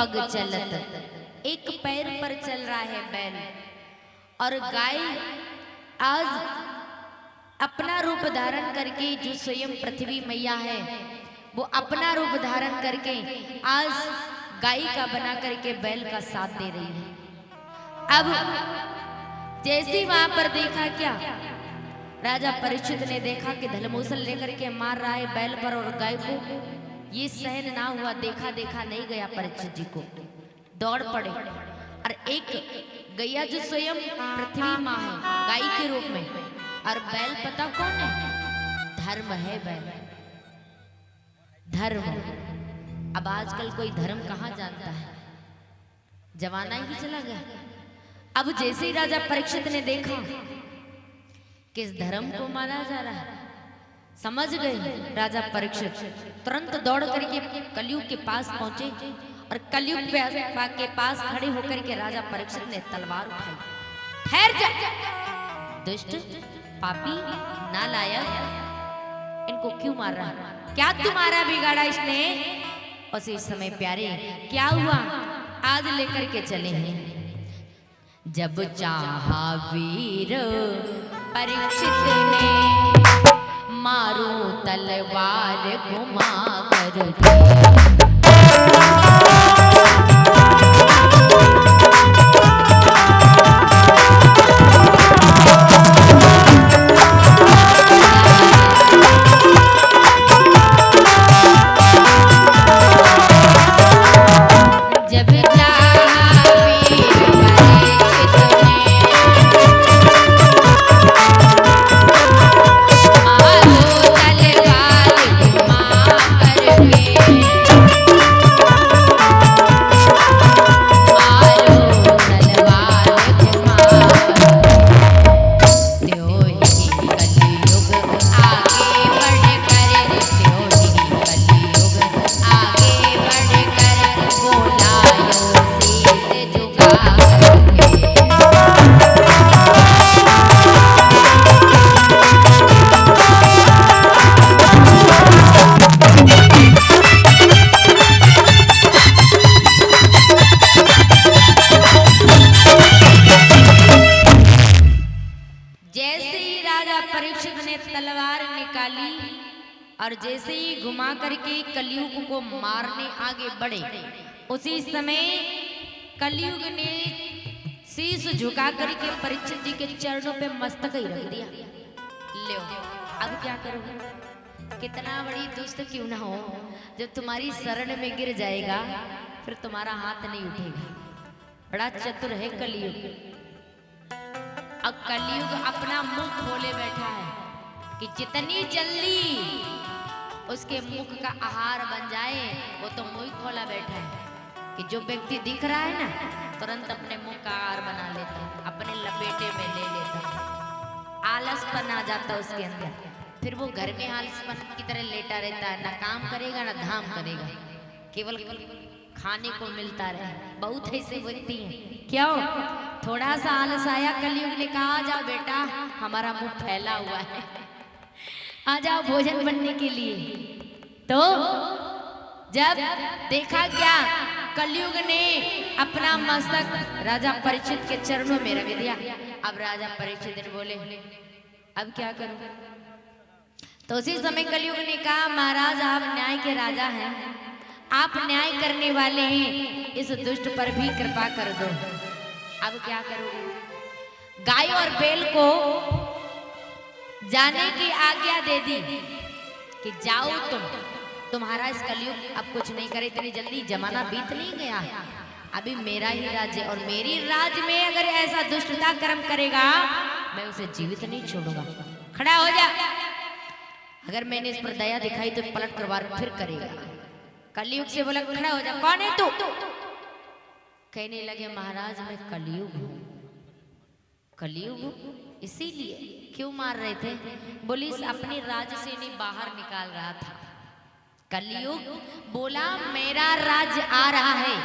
पग चलत, एक पैर पर चल रहा है बैल, और गाय आज अपना रूप धारण करके, जो स्वयं पृथ्वी मैया है वो अपना रूप धारण करके आज गाय का बना करके बैल का साथ दे रही है। अब जैसे वहां पर देखा क्या, राजा परीक्षित ने देखा कि धलमूसल लेकर के मार रहा है बैल पर और गाय को, ये सहन ना हुआ, देखा देखा नहीं गया परीक्षित जी को, दौड़ पड़े और एक गैया जो स्वयं पृथ्वी माँ है गाय के रूप में, और बैल पता कौन है, धर्म है बैल, धर्म। अब आजकल कोई धर्म कहाँ जानता है, जमाना ही चला गया। अब जैसे ही राजा परीक्षित ने देखा किस धर्म को माना जा रहा है, समझ गए राजा परीक्षित, तुरंत दौड़ करके कलयुग के पास पहुंचे और कलयुग के पास खड़े होकर के राजा परीक्षित ने तलवार उठाई। ठहर जा दुष्ट पापी नालायक, इनको क्यों मार रहा है, क्या तुम्हारा बिगाड़ा इसने। उसी समय प्यारे क्या हुआ, आज लेकर के चले हैं, जब चाहा वीर परीक्षित ने मारो तलवार घुमा कर और जैसे ही घुमा करके कलयुग को मारने आगे बढ़े, उसी समय कलयुग ने शीश झुका करके परीक्षित जी के चरणों पे मस्तक ही रख दिया। लो अब क्या करोगे, कितना बड़ी दुष्ट क्यों ना हो, जब तुम्हारी शरण में गिर जाएगा फिर तुम्हारा हाथ नहीं उठेगा। बड़ा चतुर है कलयुग। अब कलयुग अपना मुख खोले बैठा है कि जितनी जल्दी उसके मुख का आहार बन जाए, वो तो मुंह खोला बैठा है कि जो व्यक्ति दिख रहा है ना तुरंत अपने मुंह का आहार बना लेता है, अपने लपेटे में ले लेता है, आलसपन आ जाता उसके अंदर, फिर वो घर में आलसपन की तरह लेटा रहता है, ना काम करेगा ना धाम करेगा, केवल खाने को मिलता रहे। बहुत ऐसे व्यक्ति हैं, क्यों थोड़ा सा आलस आया, कलयुग ने कहा आ जाओ बेटा हमारा मुंह फैला हुआ है, आ जाओ भोजन बनने के लिए। तो जब देखा क्या, कलयुग ने अपना मस्तक राजा परीक्षित के चरणों में रख दिया। अब राजा परीक्षित ने बोले अब क्या करूं, तो उसी समय कलयुग ने कहा महाराज आप न्याय के राजा हैं, आप न्याय करने वाले हैं, इस दुष्ट पर भी कृपा कर दो। अब क्या करोगे, गाय और बैल को जाने की आज्ञा दे दी कि जाओ तुम्हारा इस कलयुग अब कुछ नहीं करे, इतनी जल्दी जमाना बीत नहीं गया, अभी मेरा ही राज्य, और मेरी राज्य में अगर ऐसा दुष्टता कर्म करेगा मैं उसे जीवित नहीं छोड़ूंगा। खड़ा हो जा, अगर मैंने इस पर दया दिखाई तो पलट कर वार फिर करेगा। कलयुग से बोला खड़ा हो जा, कौन है तू? कहने लगे महाराज मैं कलयुग हूं। कलयुग इसीलिए क्यों मार रहे थे, बोली अपनी राज्य से नहीं बाहर निकाल रहा था। कलयुग बोला मेरा राज्य आ रहा है,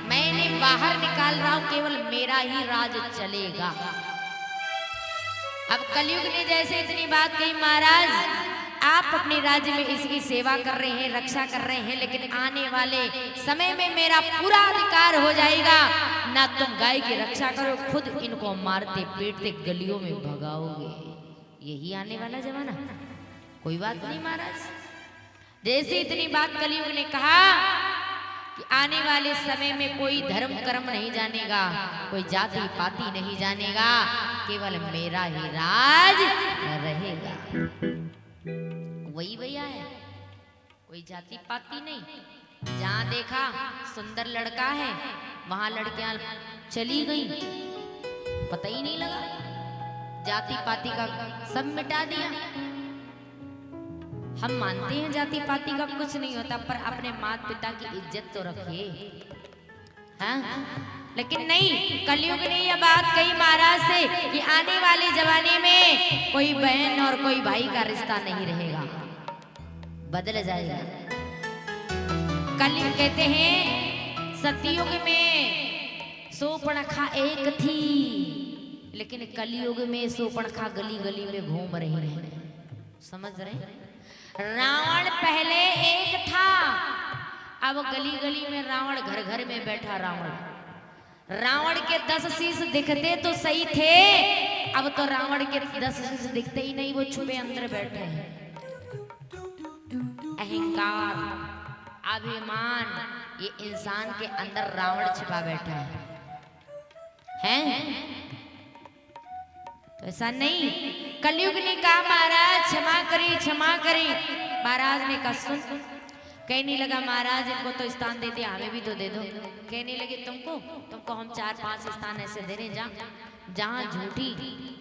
मैंने बाहर निकाल रहा हूं, केवल मेरा ही राज्य चलेगा। अब कलयुग ने जैसे इतनी बात कही महाराज आप अपने राज्य में इसकी सेवा कर रहे हैं, रक्षा कर रहे हैं, लेकिन आने वाले समय में मेरा पूरा अधिकार हो जाएगा, ना तुम गाय की रक्षा करो, खुद इनको मारते पीटते गलियों में भगाओगे। यही आने वाला जमाना। कोई बात नहीं महाराज। जैसे इतनी बात कलयुग ने कहा कि आने वाले समय में कोई धर्म कर्म नहीं जानेगा, कोई जाति पाति नहीं जानेगा, केवल मेरा ही राज रहेगा। वही भैया है, कोई जाति पाति नहीं। जहां देखा सुंदर लड़का है वहां लड़कियां चली गई, पता ही नहीं लगा, जाति पाति का सब मिटा दिया। हम मानते हैं जाति पाति का कुछ नहीं होता, पर अपने माता पिता की इज्जत तो रखिए, हाँ? लेकिन नहीं, कलयुग ने यह बात कही महाराज से कि आने वाले जमाने में कोई बहन और कोई भाई का रिश्ता नहीं रहेगा, बदल जाएगा। कलयुग कहते हैं सतयुग में शूर्पणखा एक थी, लेकिन कलयुग में शूर्पणखा गली गली में घूम रही है। समझ रहे हैं? रावण पहले एक था, अब गली गली में रावण, घर घर में बैठा रावण। रावण के 10 शीश दिखते तो सही थे, अब तो रावण के 10 शीश दिखते ही नहीं, वो छुपे अंदर बैठे हैं। अहंकार, अभिमान, ये इंसान के अंदर रावण छिपा बैठा है, हैं? तो ऐसा नहीं। कलयुग ने कहा महाराज क्षमा करी, क्षमा करी। महाराज ने कहा सुन, कहने लगा महाराज इनको तो स्थान देते, हमें भी तो दे दो। कहने लगे तुमको हम 4-5 स्थान ऐसे दे रहे हैं जहाँ झूठी,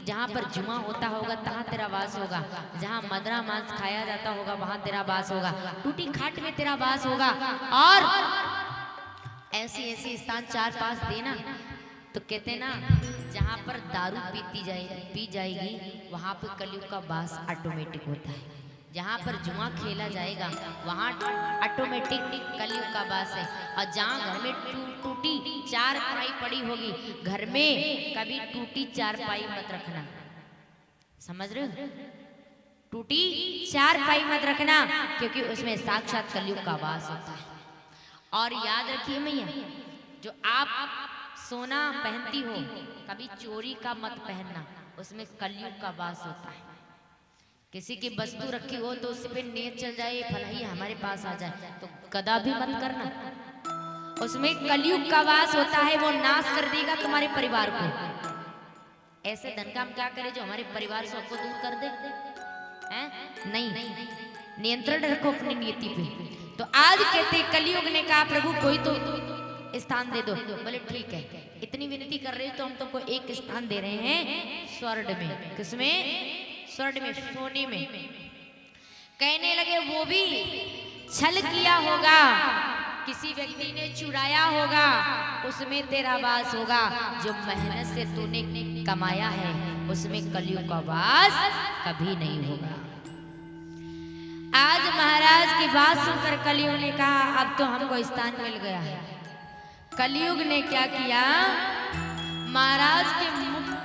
जहाँ पर जुआ होता होगा तहाँ तेरा वास होगा, जहाँ मदरा मांस खाया जाता होगा वहाँ तेरा वास होगा, टूटी खाट में तेरा वास होगा, और ऐसी ऐसी स्थान 4-5 देना। तो कहते ना जहाँ पर दारू पी जाएगी वहाँ पर कलयुग का वास ऑटोमेटिक होता है, जहाँ पर जुआ खेला जाएगा वहाँ ऑटोमेटिक कलयुग का वास है। और जहाँ घर में टूटी चारपाई पड़ी होगी, घर में कभी टूटी चारपाई मत रखना। समझ रहे हो? टूटी चारपाई मत रखना, क्योंकि उसमें साक्षात कलयुग का वास होता है। और याद रखिए मैया, जो आप सोना पहनती हो कभी चोरी का मत पहनना, उसमें कलयुग का वास होता है। किसी की वस्तु रखी हो तो उस पे नेत चल जाए, फलाई हमारे पास आ जाए, तो कदा भी मत करना, उसमें कलयुग का वास होता है, वो नाश कर देगा तुम्हारे परिवार को। ऐसे धन का हम क्या करें जो हमारे परिवार से आपको दूर कर दे, हैं? नहीं, नियंत्रण रखो अपनी नीति पे। तो आज कहते कलयुग ने कहा प्रभु कोई तो स्थान दे दो। बोले ठीक है, इतनी विनती कर रहे हो तो हम तुमको एक स्थान दे रहे हैं स्वर्ण में। किसमें? स्वर्ण में, सोने में। कहने लगे वो भी छल किया होगा, किसी व्यक्ति ने चुराया होगा, उसमें तेरा वास होगा। जो मेहनत से तूने कमाया है उसमें कलयुग का वास कभी नहीं होगा। आज महाराज की बात सुनकर कलयुग ने कहा अब तो हमको स्थान मिल गया है। कलयुग ने क्या किया, महाराज के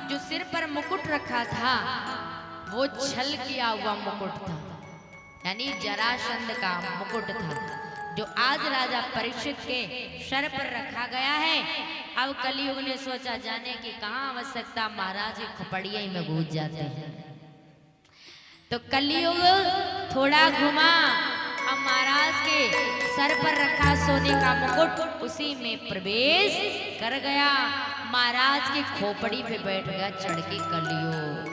जो सिर पर मुकुट रखा था वो छल किया हुआ मुकुट था, यानी जरासंध का मुकुट था, जो आज राजा परीक्षित के सर पर रखा गया है। अब कलयुग ने सोचा जाने की कहाँ आवश्यकता, महाराज के खपड़िया में घुस जाते हैं। तो कलयुग थोड़ा घुमा, अब महाराज के सर पर रखा सोने का मुकुट उसी में प्रवेश कर गया। महाराज की खोपड़ी पे बैठ गया चढ़ के कलयुग।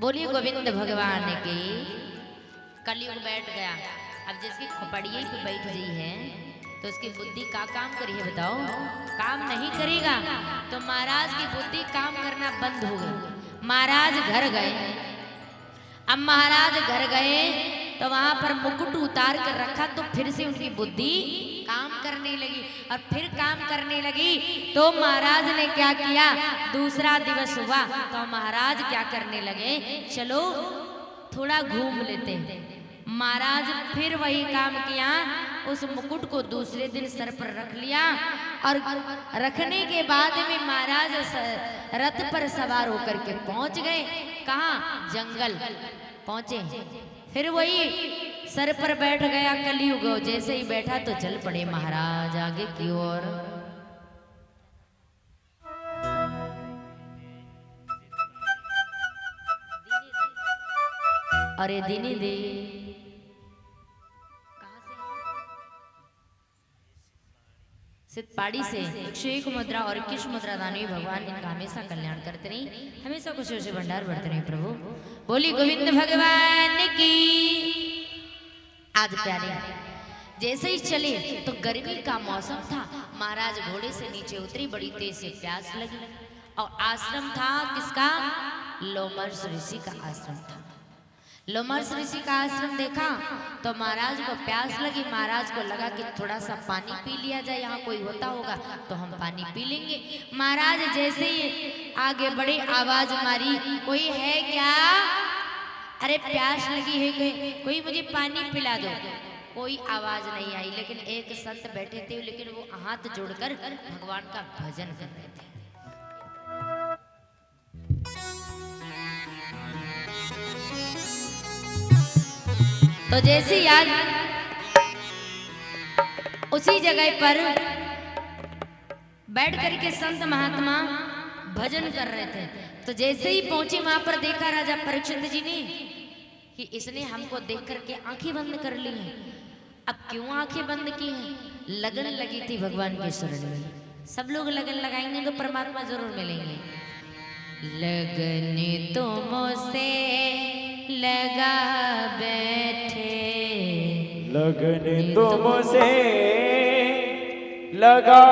बोलिए गोविंद भगवान की। कलयुग बैठ गया। अब जिसकी खोपड़ी पे बैठ गई है तो उसकी बुद्धि का काम करी है बताओ? काम नहीं करेगा। तो महाराज की बुद्धि काम करना बंद हो गई। महाराज घर गए। अब महाराज घर गए तो वहां पर मुकुट उतार कर रखा, तो फिर से उनकी बुद्धि काम करने लगी। और फिर काम करने लगी तो महाराज ने क्या किया, दूसरा दिवस हुआ तो महाराज क्या करने लगे, चलो थोड़ा घूम लेते हैं। महाराज फिर वही काम किया, उस मुकुट को दूसरे दिन सर पर रख लिया। और रखने के बाद में महाराज रथ पर सवार होकर के पहुंच गए। कहाँ? जंगल पहुंचे। फिर वही सर पर बैठ गया कलयुग, जैसे ही बैठा तो चल पड़े महाराज आगे की ओर। अरे दीनी दे सिद्धपाड़ी से 101 मुद्रा और 21 मुद्रा दानी भगवान इनका हमेशा कल्याण करते रही, हमेशा खुशियों से भंडार बढ़ते रही प्रभु। बोली गोविंद भगवान की। आज प्यारे जैसे ही चले तो गर्मी का मौसम था, महाराज घोड़े से नीचे उतरी, बड़ी तेज से प्यास लगी और आश्रम था किसका? लोमर्ष ऋषि का आश्रम था। लोमर्ष ऋषि का आश्रम देखा तो महाराज को प्यास लगी, महाराज को लगा कि थोड़ा सा पानी पी लिया जाए, यहाँ कोई होता होगा तो हम पानी पी लेंगे। महाराज जैसे ही आगे बढ़े आवाज मारी, कोई है क्या? अरे प्यास लगी है, कोई मुझे पानी पिला दो। कोई आवाज नहीं आई, लेकिन एक संत बैठे थे, लेकिन वो हाथ जोड़कर भगवान का भजन कर रहे थे। तो जैसे याद उसी जगह पर बैठ करके संत महात्मा भजन कर रहे थे, तो जैसे ही पहुंचे वहां पर देखा राजा परीक्षित जी ने कि इसने हमको देख करके आंखें बंद कर ली हैं। अब क्यों आंखें बंद की हैं? लगन लगी थी भगवान के शरण में। सब लोग लगन लगाएंगे तो परमात्मा जरूर मिलेंगे। लगन तुमसे लगा बैठे, लगन तुमसे लगा